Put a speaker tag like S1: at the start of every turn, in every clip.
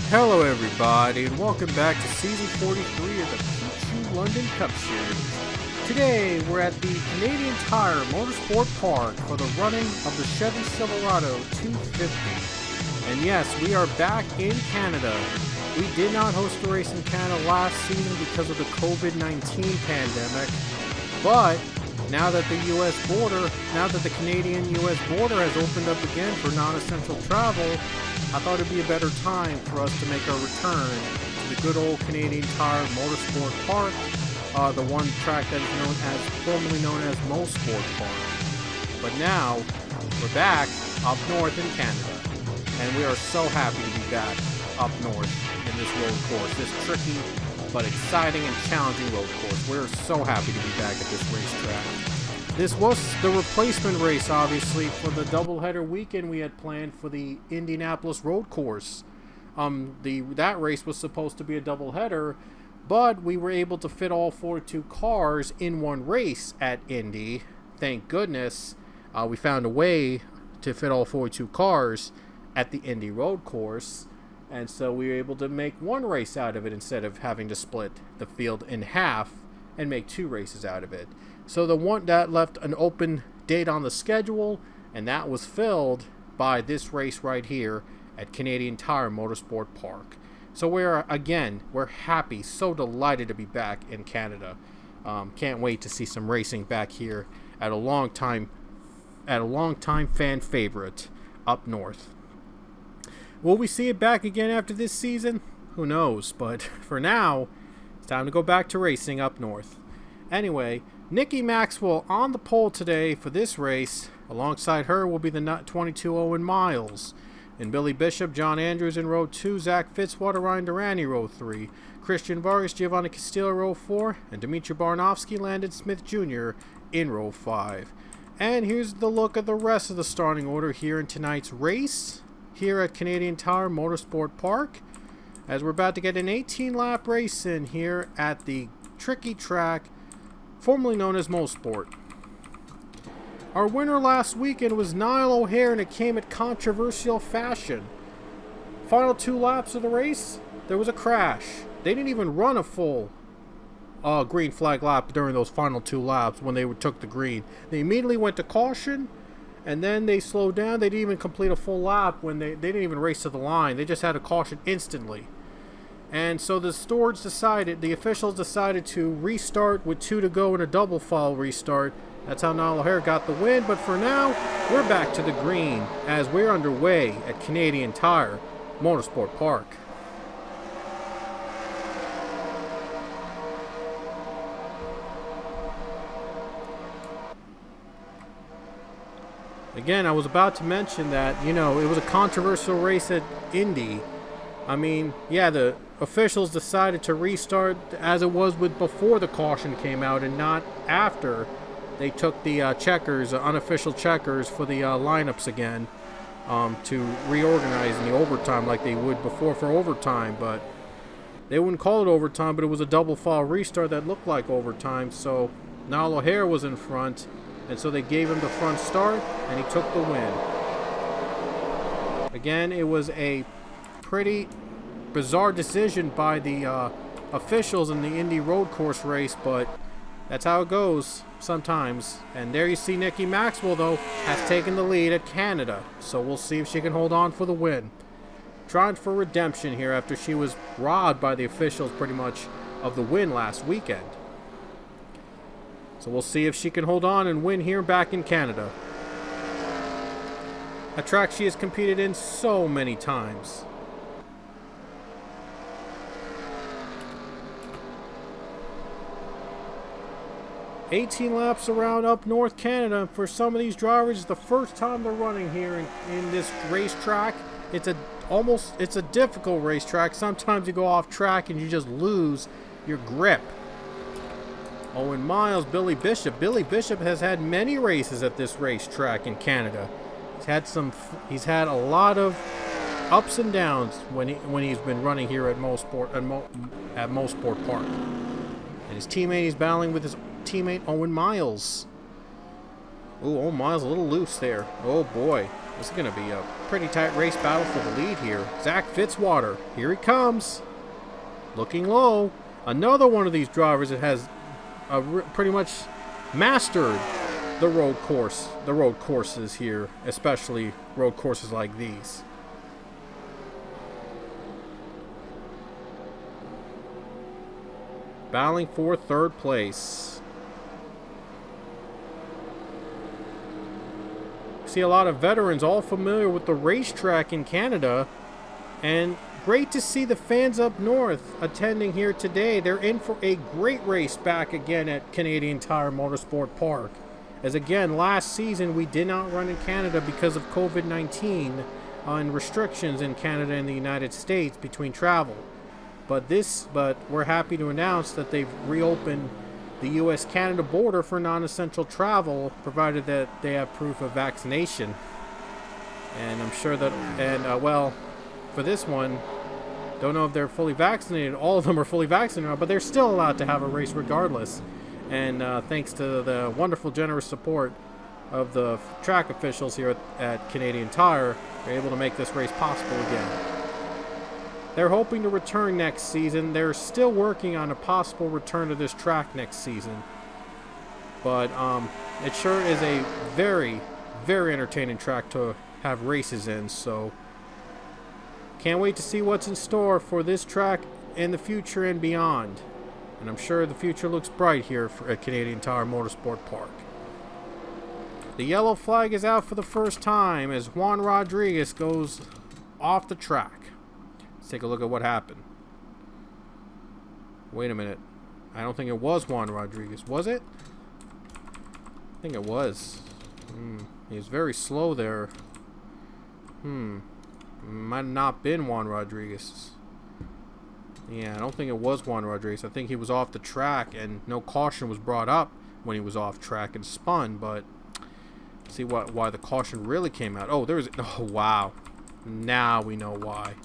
S1: Hello everybody, and welcome back to Season 43 of the Pichu London Cup Series. Today, we're at the Canadian Tire Motorsport Park for the running of the Chevy Silverado 250. And yes, we are back in Canada. We did not host a race in Canada last season because of the COVID-19 pandemic, but now that the Canadian-US border has opened up again for non-essential travel, I thought it'd be a better time for us to make our return to the good old Canadian Tire Motorsport Park, the one track that is formerly known as Mosport Park. But now, we're back up north in Canada, and we are so happy to be back up north in this road course, this tricky but exciting and challenging road course. We're so happy to be back at this racetrack. This was the replacement race, obviously, for the doubleheader weekend we had planned for the Indianapolis road course. That race was supposed to be a doubleheader, but we were able to fit all 42 cars in one race at Indy. Thank goodness we found a way to fit all 42 cars at the Indy road course, and so we were able to make one race out of it instead of having to split the field in half and make two races out of it. So the one that left an open date on the schedule, and that was filled by this race right here at Canadian Tire Motorsport Park. So we're happy, so delighted to be back in Canada. Can't wait to see some racing back here at a long time fan favorite up north. Will we see it back again after this season? Who knows, but for now, it's time to go back to racing up north. Anyway, Nikki Maxwell on the pole today for this race. Alongside her will be the 22 Owen Miles. And Billy Bishop, John Andrews in row 2, Zach Fitzwater, Ryan Durante row 3, Christian Vargas, Giovanni Castillo row 4, and Dmitry Barnofsky, Landon Smith Jr. in row 5. And here's the look of the rest of the starting order here in tonight's race here at Canadian Tire Motorsport Park, as we're about to get an 18-lap race in here at the tricky track formerly known as Mosport. Our winner last weekend was Niall O'Hare, and it came at controversial fashion. Final 2 laps of the race, there was a crash. They didn't even run a full green flag lap during those final 2 laps when they took the green. They immediately went to caution, and then they slowed down. They didn't even complete a full lap when they didn't even race to the line. They just had a caution instantly. And so the officials decided to restart with 2 to go in a double foul restart. That's how Niall O'Hare got the win. But for now, we're back to the green as we're underway at Canadian Tire Motorsport Park. Again, I was about to mention that, it was a controversial race at Indy. I mean, yeah, the officials decided to restart as it was before the caution came out and not after they took the unofficial checkers for the lineups again to reorganize in the overtime like they would before for overtime. But they wouldn't call it overtime, but it was a double foul restart that looked like overtime. So Niall O'Hare was in front, and so they gave him the front start, and he took the win. Again, it was a pretty bizarre decision by the officials in the Indy road course race, but that's how it goes sometimes. And there you see Nikki Maxwell, though, has taken the lead at Canada, so we'll see if she can hold on for the win. Trying for redemption here after she was robbed by the officials pretty much of the win last weekend. So we'll see if she can hold on and win here back in Canada. A track she has competed in so many times. 18 laps around up North Canada. For some of these drivers, it's the first time they're running here in this racetrack. It's a difficult racetrack. Sometimes you go off track and you just lose your grip. Owen Miles, Billy Bishop. Billy Bishop has had many races at this racetrack in Canada. He's had a lot of ups and downs when he's been running here at Mosport Park. And his teammate, he's battling with his teammate Owen Miles. Ooh, Owen Miles a little loose there. Oh boy, this is going to be a pretty tight race battle for the lead here. Zach Fitzwater, here he comes, looking low. Another one of these drivers that has pretty much mastered the road courses here, especially road courses like these. Battling for third place. See a lot of veterans all familiar with the racetrack in Canada, and great to see the fans up north attending here today. They're in for a great race back again at Canadian Tire Motorsport Park. As again, last season we did not run in Canada because of COVID-19 and restrictions in Canada and the United States between travel. But we're happy to announce that they've reopened the U.S.-Canada border for non-essential travel, provided that they have proof of vaccination. And I'm sure that, well, for this one, don't know if they're fully vaccinated. All of them are fully vaccinated, but they're still allowed to have a race regardless. And thanks to the wonderful, generous support of the track officials here at Canadian Tire, they're able to make this race possible again. They're hoping to return next season. They're still working on a possible return to this track next season. But it sure is a very, very entertaining track to have races in. So can't wait to see what's in store for this track in the future and beyond. And I'm sure the future looks bright here at Canadian Tire Motorsport Park. The yellow flag is out for the first time as Juan Rodriguez goes off the track. Let's take a look at what happened. Wait a minute. I don't think it was Juan Rodriguez. Was it? I think it was. He was very slow there. Might have not been Juan Rodriguez. Yeah, I don't think it was Juan Rodriguez. I think he was off the track and no caution was brought up when he was off track and spun. But see why the caution really came out. Oh, wow. Now we know why.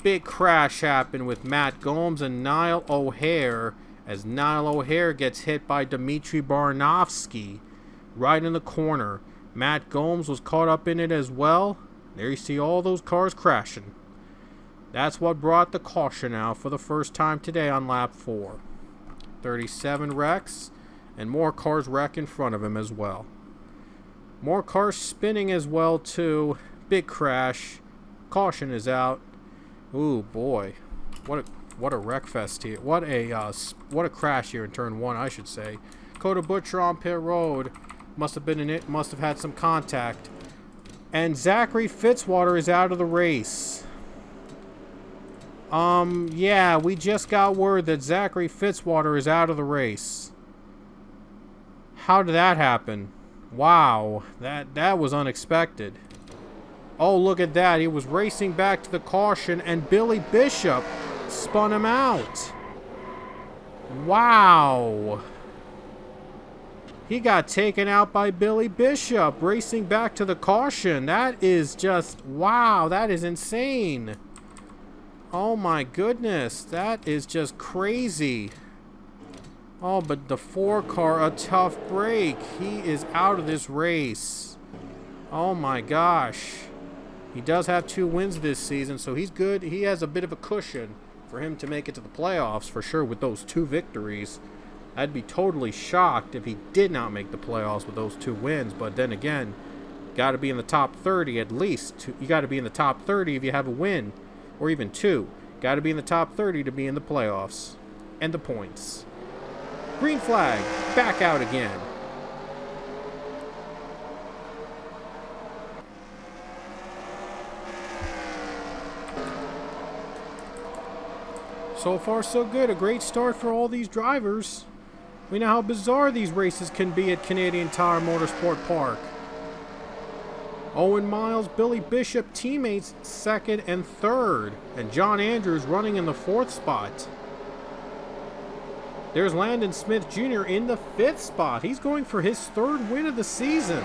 S1: Big crash happened with Matt Gomes and Niall O'Hare as Niall O'Hare gets hit by Dmitry Barnovsky right in the corner. Matt Gomes was caught up in it as well. There you see all those cars crashing. That's what brought the caution out for the first time today on lap 4. 37 wrecks and more cars wreck in front of him as well. More cars spinning as well too. Big crash. Caution is out. Ooh boy, what a wreck fest here! What a crash here in turn 1, I should say. Coda Butcher on pit road must have had some contact, and Zachary Fitzwater is out of the race. Yeah, we just got word that Zachary Fitzwater is out of the race. How did that happen? Wow, that was unexpected. Oh, look at that. He was racing back to the caution, and Billy Bishop spun him out. Wow. He got taken out by Billy Bishop racing back to the caution. That is just, wow, that is insane. Oh my goodness, that is just crazy. Oh, but the 4 car, a tough break. He is out of this race. Oh my gosh. He does have 2 wins this season, so he's good. He has a bit of a cushion for him to make it to the playoffs for sure with those 2 victories. I'd be totally shocked if he did not make the playoffs with those 2 wins. But then again, got to be in the top 30 at least. You got to be in the top 30 if you have a win, or even 2. Got to be in the top 30 to be in the playoffs. And the points. Green flag, back out again. So far, so good. A great start for all these drivers. We know how bizarre these races can be at Canadian Tire Motorsport Park. Owen Miles, Billy Bishop teammates second and third, and John Andrews running in the fourth spot. There's Landon Smith Jr. in the fifth spot. He's going for his third win of the season.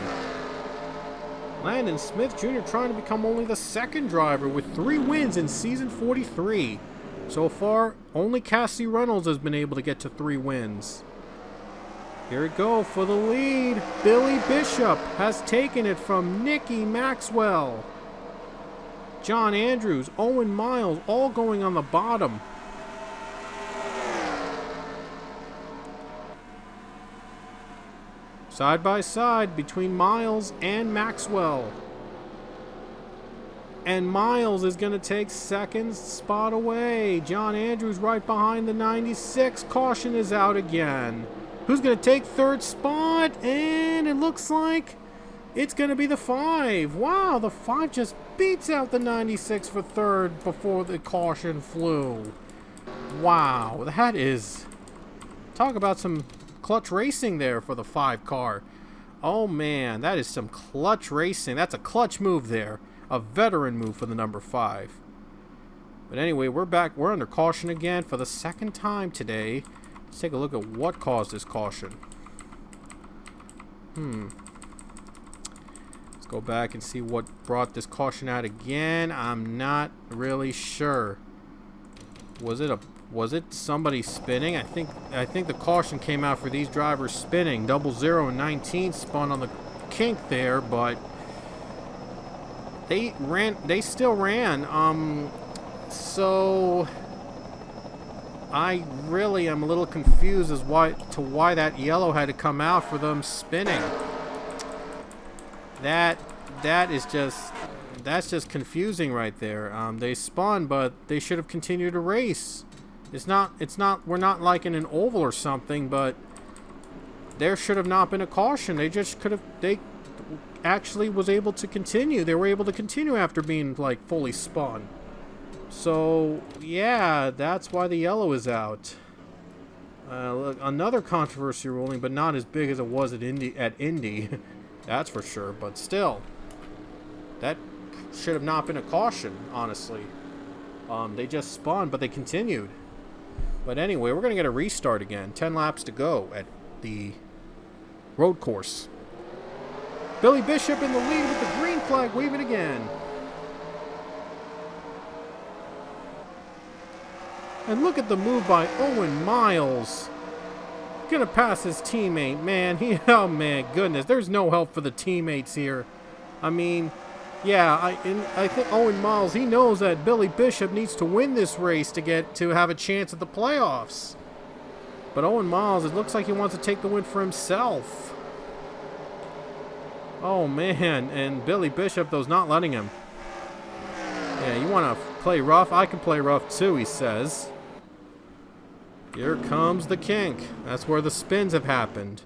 S1: Landon Smith Jr. trying to become only the second driver with 3 wins in season 43. So far, only Cassie Reynolds has been able to get to 3 wins. Here we go for the lead. Billy Bishop has taken it from Nicky Maxwell. John Andrews, Owen Miles, all going on the bottom. Side by side between Miles and Maxwell. And Miles is going to take second spot away. John Andrews right behind the 96. Caution is out again. Who's going to take third spot? And it looks like it's going to be the 5. Wow, the 5 just beats out the 96 for third before the caution flew. Wow, that is... Talk about some clutch racing there for the 5 car. Oh man, that is some clutch racing. That's a clutch move there. A veteran move for the number 5. But anyway, we're back. We're under caution again for the second time today. Let's take a look at what caused this caution. Let's go back and see what brought this caution out again. I'm not really sure. Was it somebody spinning? I think the caution came out for these drivers spinning. 00 and 19 spun on the kink there, but they still ran. So I really am a little confused as why that yellow had to come out for them spinning. That's just confusing right there. They spun, but they should have continued to race. We're not like in an oval or something, but there should have not been a caution. They actually was able to continue. They were able to continue after being like fully spun. So yeah, that's why the yellow is out. Look, another controversy ruling, but not as big as it was at Indy. That's for sure. But still, that should have not been a caution, honestly. They just spun, but they continued. But anyway, we're going to get a restart again. 10 laps to go at the road course. Billy Bishop in the lead with the green flag waving again. And look at the move by Owen Miles. Gonna pass his teammate, man. Oh man, goodness. There's no help for the teammates here. I mean, yeah, I think Owen Miles, he knows that Billy Bishop needs to win this race to have a chance at the playoffs. But Owen Miles, it looks like he wants to take the win for himself. Oh man, and Billy Bishop, though, is not letting him. Yeah, you want to play rough? I can play rough too, he says. Here comes the kink. That's where the spins have happened.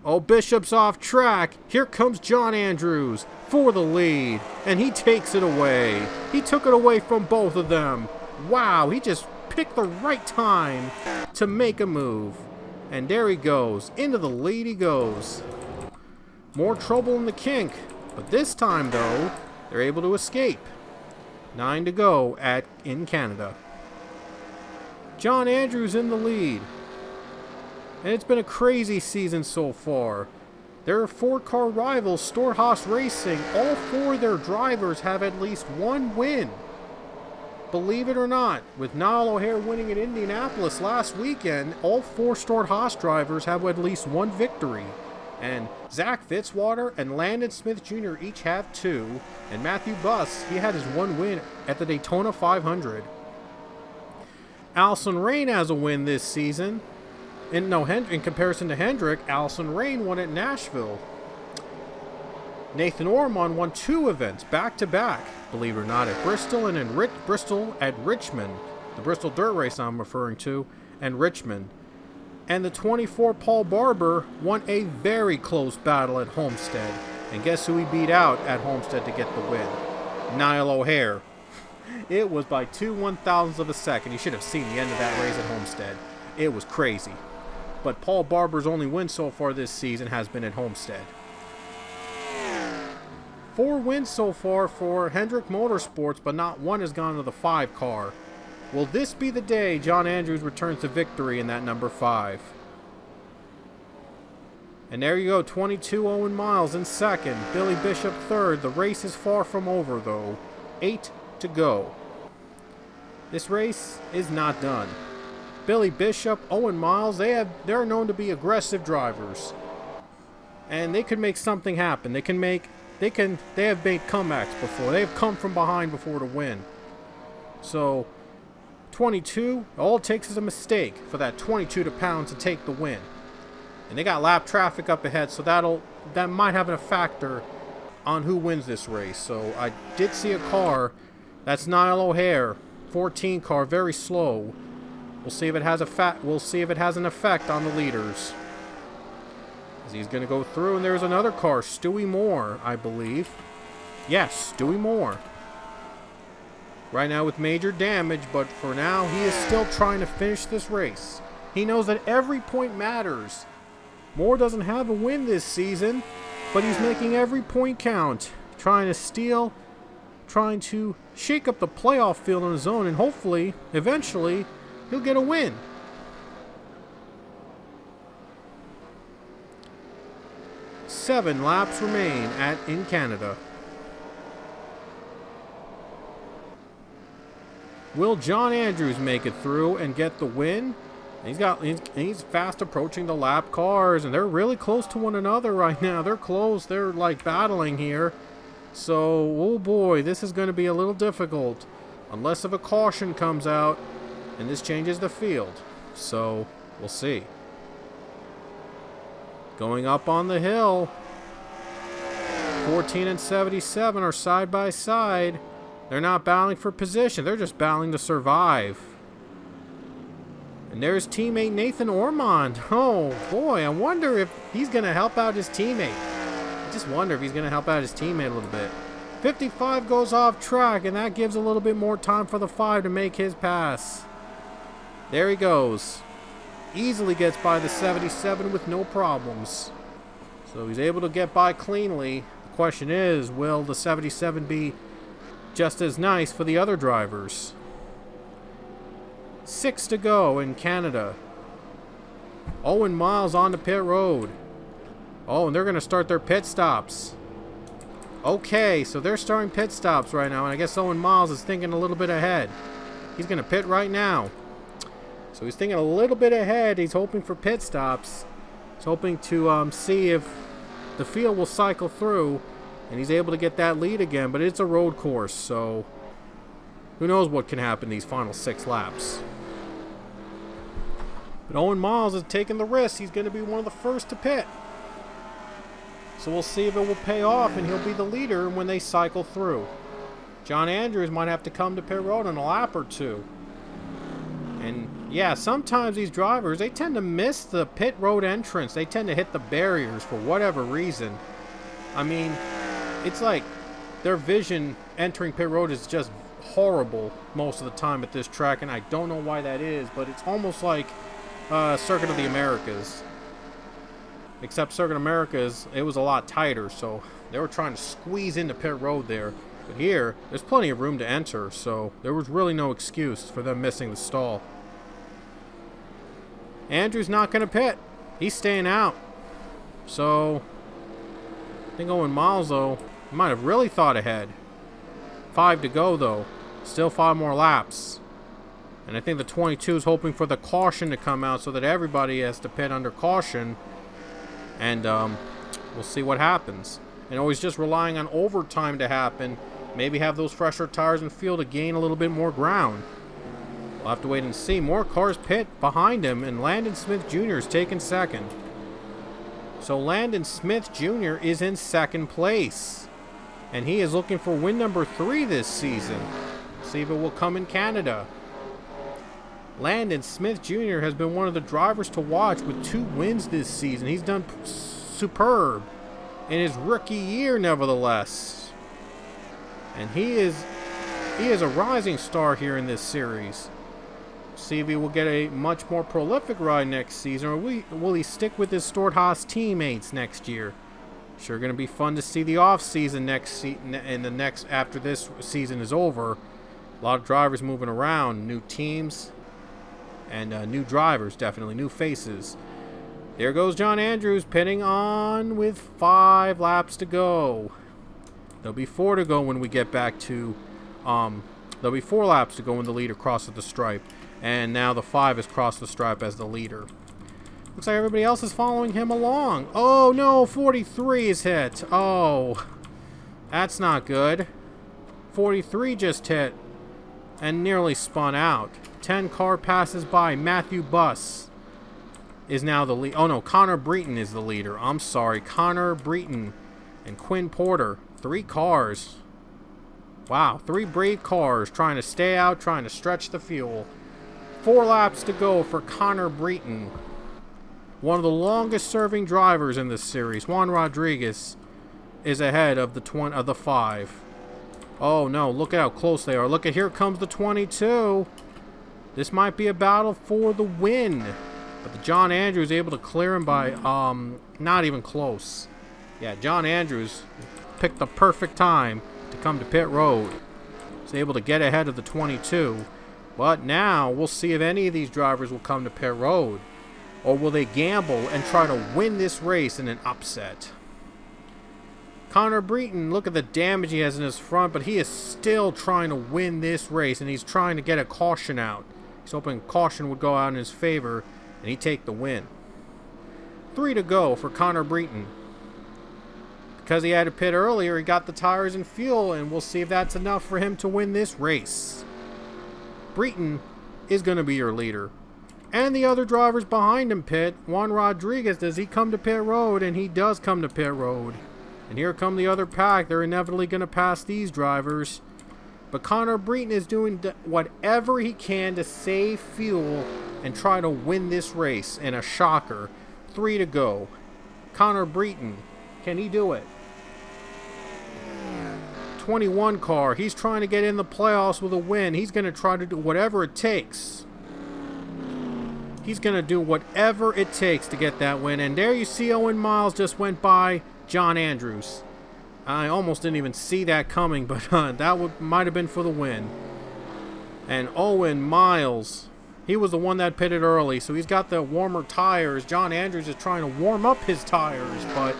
S1: Oh, Bishop's off track. Here comes John Andrews for the lead. And he takes it away. He took it away from both of them. Wow, he just picked the right time to make a move. And there he goes. Into the lead he goes. More trouble in the kink. But this time, though, they're able to escape. 9 to go in Canada. John Andrews in the lead. And it's been a crazy season so far. There are 4-car rivals, Storehouse Racing. All 4 of their drivers have at least 1 win. Believe it or not, with Niall O'Hare winning at Indianapolis last weekend, all 4 Storehouse drivers have at least 1 victory. And Zach Fitzwater and Landon Smith Jr. each have 2. And Matthew Buss, he had his 1 win at the Daytona 500. Allison Rain has a win this season. In comparison to Hendrick, Allison Rain won at Nashville. Nathan Ormond won 2 events back-to-back, believe it or not, at Bristol and in Bristol at Richmond. The Bristol Dirt Race I'm referring to, and Richmond. And the 24 Paul Barber won a very close battle at Homestead. And guess who he beat out at Homestead to get the win? Niall O'Hare. It was by 2 1,000ths of a second. You should have seen the end of that race at Homestead. It was crazy. but Paul Barber's only win so far this season has been at Homestead. 4 wins so far for Hendrick Motorsports, but not one has gone to the 5 car. Will this be the day John Andrews returns to victory in that number 5? And there you go, 22 Owen Miles in second, Billy Bishop third. The race is far from over though. 8 to go. This race is not done. Billy Bishop, Owen Miles, they're known to be aggressive drivers. And they can make something happen. They have made comebacks before. They have come from behind before to win. So 22, all it takes is a mistake for that 22 to pound to take the win. And they got lap traffic up ahead, so that might have a factor on who wins this race. So I did see a car, that's Niall O'Hare, 14 car, very slow. We'll see if it has an effect on the leaders. As he's going to go through, and there's another car, Stewie Moore, I believe. Yes, Stewie Moore. Right now with major damage, but for now he is still trying to finish this race. He knows that every point matters. Moore doesn't have a win this season, but he's making every point count. Trying to steal, trying to shake up the playoff field on his own, and hopefully, eventually, he'll get a win. Seven laps remain in Canada. Will John Andrews make it through and get the win? He's fast approaching the lap cars, and they're really close to one another right now. They're close. They're like battling here. So, oh boy, this is going to be a little difficult. Unless if a caution comes out, and this changes the field. So, we'll see. Going up on the hill. 14 and 77 are side by side. They're not battling for position. They're just battling to survive. And there's teammate Nathan Ormond. Oh, boy, I wonder if he's going to help out his teammate. I just wonder if he's going to help out his teammate a little bit. 55 goes off track, and that gives a little bit more time for the 5 to make his pass. There he goes. Easily gets by the 77 with no problems. So he's able to get by cleanly. The question is, will the 77 be just as nice for the other drivers? 6 to go in Canada. Owen Miles on the pit road. Oh, and they're going to start their pit stops. Okay, so they're starting pit stops right now, and I guess Owen Miles is thinking a little bit ahead. He's going to pit right now. So he's thinking a little bit ahead. He's hoping for pit stops. He's hoping to see if the field will cycle through, and he's able to get that lead again, but it's a road course, so who knows what can happen these final 6 laps. But Owen Miles is taking the risk. He's going to be one of the first to pit. So we'll see if it will pay off, and he'll be the leader when they cycle through. John Andrews might have to come to pit road in a lap or two. And yeah, sometimes these drivers, they tend to miss the pit road entrance. They tend to hit the barriers for whatever reason. I mean, it's like their vision entering pit road is just horrible most of the time at this track, and I don't know why that is, but it's almost like Circuit of the Americas. Except Circuit of Americas, it was a lot tighter, so they were trying to squeeze into pit road there. But here, there's plenty of room to enter, so there was really no excuse for them missing the stall. Andrew's not going to pit. He's staying out. So, I think Owen Miles, though, might have really thought ahead. 5 to go, though. Still 5 more laps. And I think the 22 is hoping for the caution to come out so that everybody has to pit under caution. And we'll see what happens. And always just relying on overtime to happen. Maybe have those fresher tires in field to gain a little bit more ground. We'll have to wait and see. More cars pit behind him, and Landon Smith Jr. is taking second. So Landon Smith Jr. is in second place. And he is looking for win number 3 this season. See if it will come in Canada. Landon Smith Jr. has been one of the drivers to watch with 2 wins this season. He's done superb in his rookie year, nevertheless. And he is a rising star here in this series. See if he will get a much more prolific ride next season, or will he stick with his Stewart-Haas teammates next year? Sure, going to be fun to see the off season after this season is over. A lot of drivers moving around, new teams, and new drivers, definitely new faces. There goes John Andrews pitting on with 5 laps to go. There'll be 4 to go when we get back to. There'll be 4 laps to go when the leader crosses the stripe, and now the 5 has crossed the stripe as the leader. Looks like everybody else is following him along. Oh no, 43 is hit. Oh, that's not good. 43 just hit and nearly spun out. 10 car passes by. Matthew Buss is now the lead. Oh no, Connor Breton is the leader. I'm sorry, Connor Breton and Quinn Porter. 3 cars. Wow, 3 brave cars trying to stay out, trying to stretch the fuel. 4 laps to go for Connor Breton. One of the longest serving drivers in this series, Juan Rodriguez, is ahead of the 5. Oh no, look at how close they are. Look at, here comes the 22. This might be a battle for the win. But the John Andrews able to clear him by not even close. Yeah, John Andrews picked the perfect time to come to pit road. He's able to get ahead of the 22. But now we'll see if any of these drivers will come to pit road. Or will they gamble and try to win this race in an upset? Connor Breton, look at the damage he has in his front, but he is still trying to win this race, and he's trying to get a caution out. He's hoping caution would go out in his favor, and he'd take the win. 3 to go for Connor Breton. Because he had to pit earlier, he got the tires and fuel, and we'll see if that's enough for him to win this race. Breton is going to be your leader. And the other drivers behind him pit. Juan Rodriguez, does he come to pit road? And he does come to pit road. And here come the other pack. They're inevitably going to pass these drivers. But Connor Breton is doing whatever he can to save fuel and try to win this race in a shocker. 3 to go. Connor Breton, can he do it? 21 car. He's trying to get in the playoffs with a win. He's going to try to do whatever it takes. He's going to do whatever it takes to get that win. And there you see Owen Miles just went by John Andrews. I almost didn't even see that coming, but that might have been for the win. And Owen Miles, he was the one that pitted early, so he's got the warmer tires. John Andrews is trying to warm up his tires, but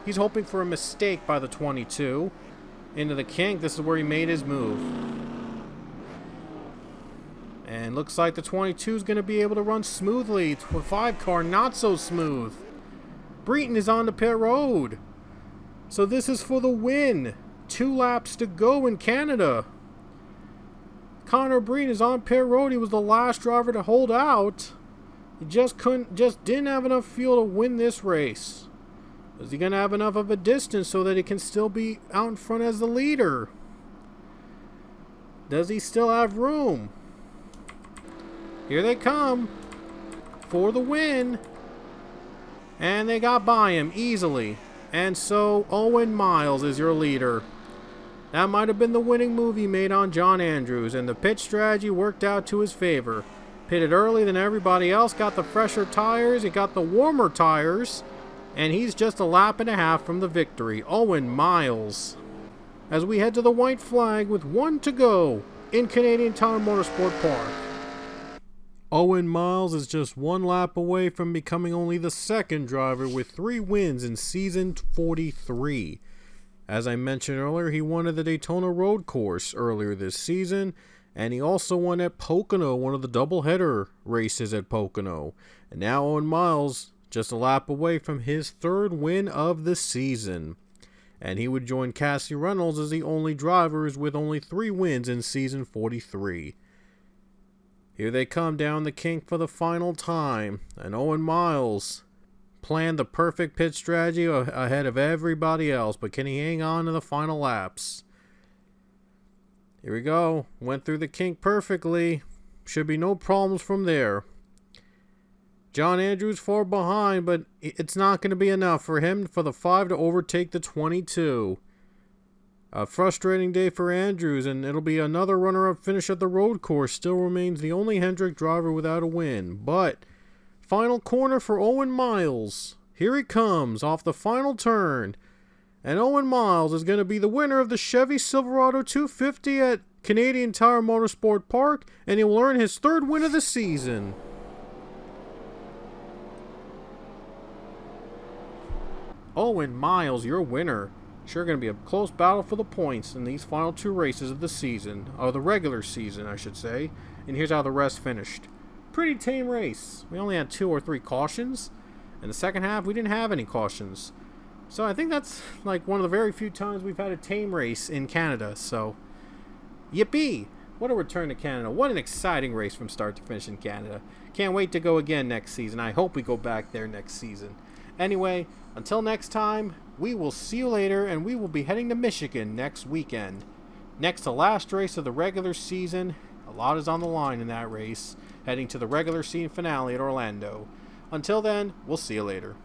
S1: he's hoping for a mistake by the 22 into the kink. This is where he made his move. And looks like the 22 is going to be able to run smoothly. 5 car, not so smooth. Breton is on the pit road. So this is for the win. 2 laps to go in Canada. Connor Breton is on pit road. He was the last driver to hold out. He just didn't have enough fuel to win this race. Is he going to have enough of a distance so that he can still be out in front as the leader? Does he still have room? Here they come for the win. And they got by him easily. And so Owen Miles is your leader. That might have been the winning move he made on John Andrews. And the pit strategy worked out to his favor. Pitted early than everybody else. Got the fresher tires. He got the warmer tires. And he's just a lap and a half from the victory. Owen Miles. As we head to the white flag with 1 to go in Canadian Tire Motorsport Park. Owen Miles is just 1 lap away from becoming only the 2nd driver with 3 wins in season 43. As I mentioned earlier, he won at the Daytona Road Course earlier this season, and he also won at Pocono, one of the doubleheader races at Pocono. And now Owen Miles just a lap away from his 3rd win of the season. And he would join Cassie Reynolds as the only drivers with only 3 wins in season 43. Here they come down the kink for the final time, and Owen Miles planned the perfect pit strategy ahead of everybody else, but can he hang on to the final laps? Here we go, went through the kink perfectly, should be no problems from there. John Andrews far behind, but it's not going to be enough for him for the 5 to overtake the 22. A frustrating day for Andrews, and it'll be another runner-up finish at the road course. Still remains the only Hendrick driver without a win. But final corner for Owen Miles. Here he comes off the final turn. And Owen Miles is going to be the winner of the Chevy Silverado 250 at Canadian Tire Motorsport Park, and he will earn his third win of the season. Owen Miles, your winner. Sure going to be a close battle for the points in these final two races of the season, or the regular season, I should say. And here's how the rest finished. Pretty tame race. We only had 2 or 3 cautions. In the second half, we didn't have any cautions. So I think that's like one of the very few times we've had a tame race in Canada. So, yippee! What a return to Canada. What an exciting race from start to finish in Canada. Can't wait to go again next season. I hope we go back there next season. Anyway, until next time, we will see you later, and we will be heading to Michigan next weekend. Next to last race of the regular season. A lot is on the line in that race, heading to the regular season finale at Orlando. Until then, we'll see you later.